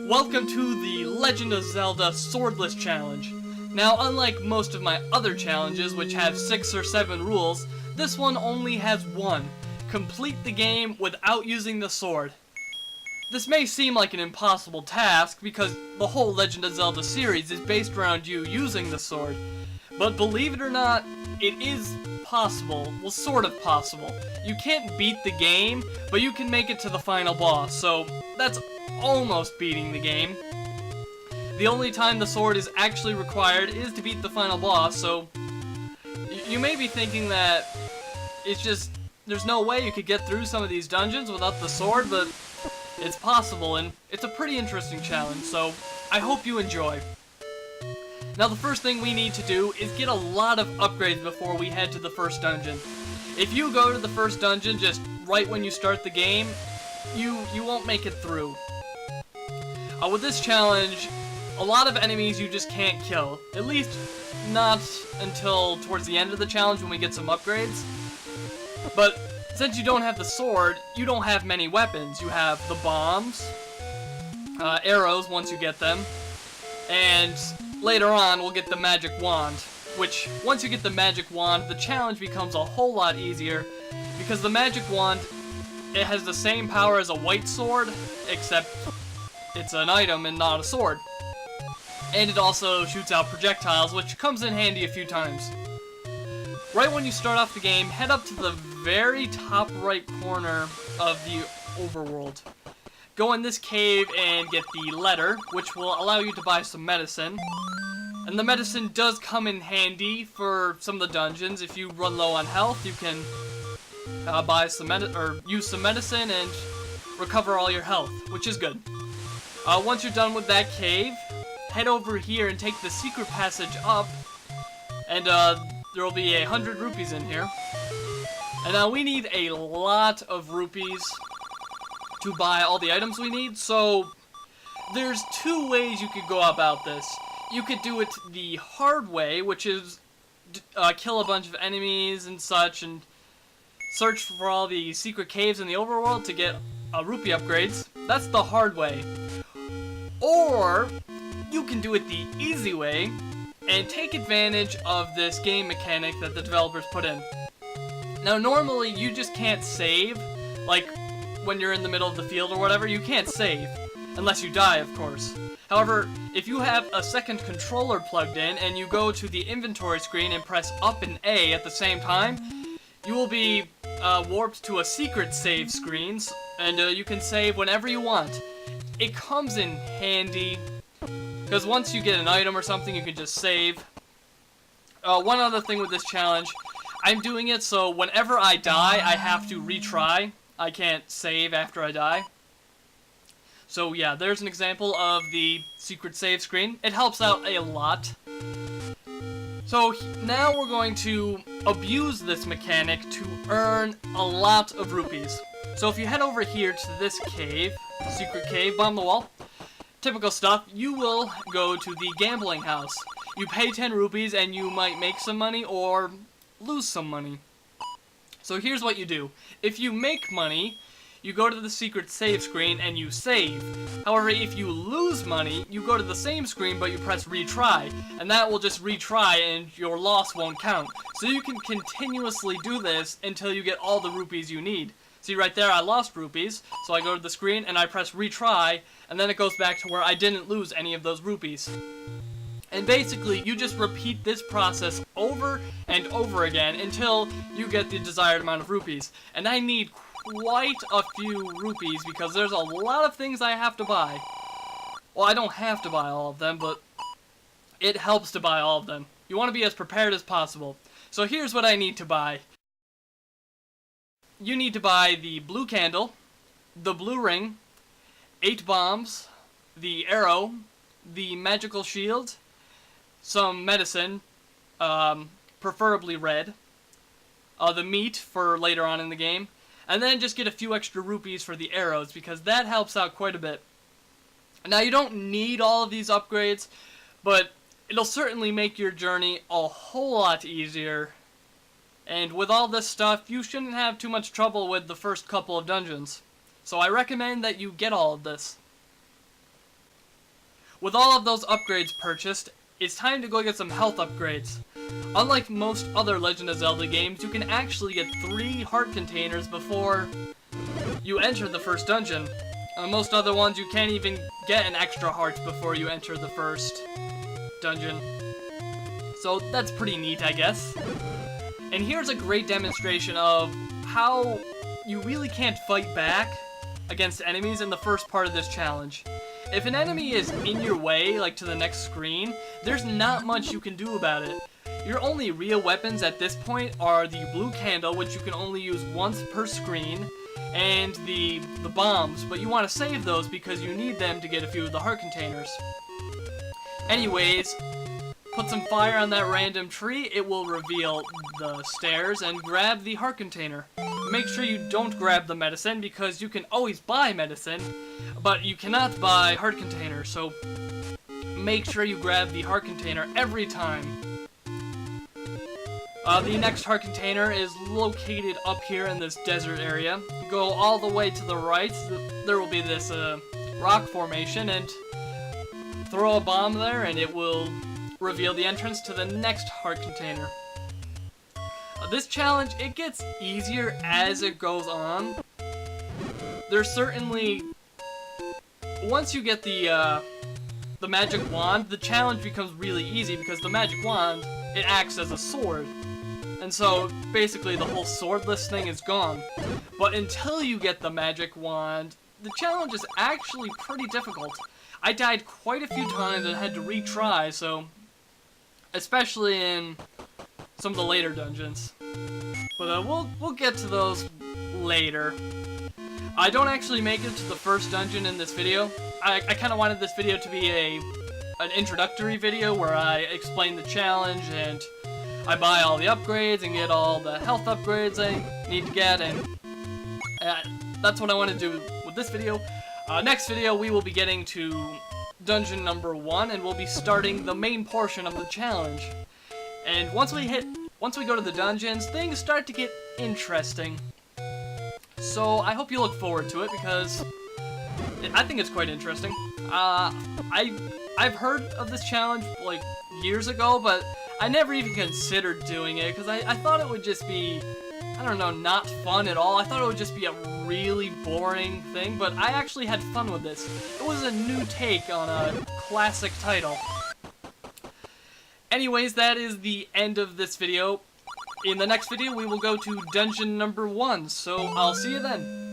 Welcome to the Legend of Zelda Swordless challenge. Now, unlike most of my other challenges, which have 6 or 7 rules, this one only has 1. Complete the game without using the sword. This may seem like an impossible task, because the whole Legend of Zelda series is based around you using the sword. But believe it or not, it is possible. Well, sort of possible. You can't beat the game, but you can make it to the final boss, so that's almost beating the game. The only time the sword is actually required is to beat the final boss, so you may be thinking that it's just, there's no way you could get through some of these dungeons without the sword, but it's possible, and it's a pretty interesting challenge, so I hope you enjoy. Now the first thing we need to do is get a lot of upgrades before we head to the first dungeon. If you go to the first dungeon just right when you start the game, you won't make it through. With this challenge, a lot of enemies you just can't kill. At least not until towards the end of the challenge when we get some upgrades. But since you don't have the sword, you don't have many weapons. You have the bombs, arrows once you get them, and later on we'll get the magic wand. Which, once you get the magic wand, the challenge becomes a whole lot easier, because the magic wand, it has the same power as a white sword, except it's an item and not a sword. And it also shoots out projectiles, which comes in handy a few times. Right when you start off the game, head up to the very top right corner of the overworld. Go in this cave and get the letter, which will allow you to buy some medicine. And the medicine does come in handy for some of the dungeons. If you run low on health, you can buy some use some medicine and recover all your health, which is good. Once you're done with that cave, head over here and take the secret passage up, and there will be 100 rupees in here. And now we need a lot of rupees to buy all the items we need, so there's 2 ways you could go about this. You could do it the hard way, which is kill a bunch of enemies and such, and search for all the secret caves in the overworld to get rupee upgrades. That's the hard way. Or you can do it the easy way and take advantage of this game mechanic that the developers put in. Now normally you just can't save, like when you're in the middle of the field or whatever, you can't save, unless you die of course. However, if you have a second controller plugged in and you go to the inventory screen and press up and A at the same time, you will be warped to a secret save screen, and you can save whenever you want. It comes in handy, because once you get an item or something, you can just save. One other thing with this challenge, I'm doing it so whenever I die, I have to retry. I can't save after I die. So yeah, there's an example of the secret save screen. It helps out a lot. So now we're going to abuse this mechanic to earn a lot of rupees. So if you head over here to this cave, secret cave, bottom of the wall, typical stuff, you will go to the gambling house. You pay 10 rupees and you might make some money or lose some money. So here's what you do. If you make money, you go to the secret save screen and you save. However, if you lose money, you go to the same screen but you press retry, and that will just retry and your loss won't count. So you can continuously do this until you get all the rupees you need. See right there, I lost rupees, so I go to the screen and I press retry, and then it goes back to where I didn't lose any of those rupees. And basically, you just repeat this process over and over again until you get the desired amount of rupees. And I need quite a few rupees because there's a lot of things I have to buy. Well, I don't have to buy all of them, but it helps to buy all of them. You want to be as prepared as possible. So here's what I need to buy. You need to buy the blue candle, the blue ring, 8 bombs, the arrow, the magical shield, some medicine, preferably red, the meat for later on in the game, and then just get a few extra rupees for the arrows, because that helps out quite a bit. Now, you don't need all of these upgrades, but it'll certainly make your journey a whole lot easier. And with all this stuff, you shouldn't have too much trouble with the first couple of dungeons. So I recommend that you get all of this. With all of those upgrades purchased, it's time to go get some health upgrades. Unlike most other Legend of Zelda games, you can actually get 3 heart containers before you enter the first dungeon. Most other ones, you can't even get an extra heart before you enter the first dungeon. So that's pretty neat, I guess. And here's a great demonstration of how you really can't fight back against enemies in the first part of this challenge. If an enemy is in your way, like to the next screen, there's not much you can do about it. Your only real weapons at this point are the blue candle, which you can only use once per screen, and the bombs, but you want to save those because you need them to get a few of the heart containers. Anyways, put some fire on that random tree, it will reveal the stairs, and grab the heart container. Make sure you don't grab the medicine because you can always buy medicine, but you cannot buy heart containers, so make sure you grab the heart container every time. The next heart container is located up here in this desert area. Go all the way to the right, there will be this rock formation, and throw a bomb there and it will reveal the entrance to the next heart container. This challenge, it gets easier as it goes on. There's certainly, once you get the magic wand, the challenge becomes really easy because the magic wand, it acts as a sword. And so, basically, the whole swordless thing is gone. But until you get the magic wand, the challenge is actually pretty difficult. I died quite a few times and had to retry, so... especially in some of the later dungeons. But we'll get to those later. I don't actually make it to the first dungeon in this video. I kind of wanted this video to be an introductory video where I explain the challenge and I buy all the upgrades and get all the health upgrades I need to get, and that's what I want to do with this video. Next video we will be getting to dungeon number 1 and we'll be starting the main portion of the challenge. And once we go to the dungeons, things start to get interesting. So I hope you look forward to it because I think it's quite interesting. I've heard of this challenge like years ago, but I never even considered doing it because I thought it would just be, I don't know, not fun at all. I thought it would just be a really boring thing, but I actually had fun with this. It was a new take on a classic title. Anyways, that is the end of this video. In the next video, we will go to dungeon number 1, so I'll see you then.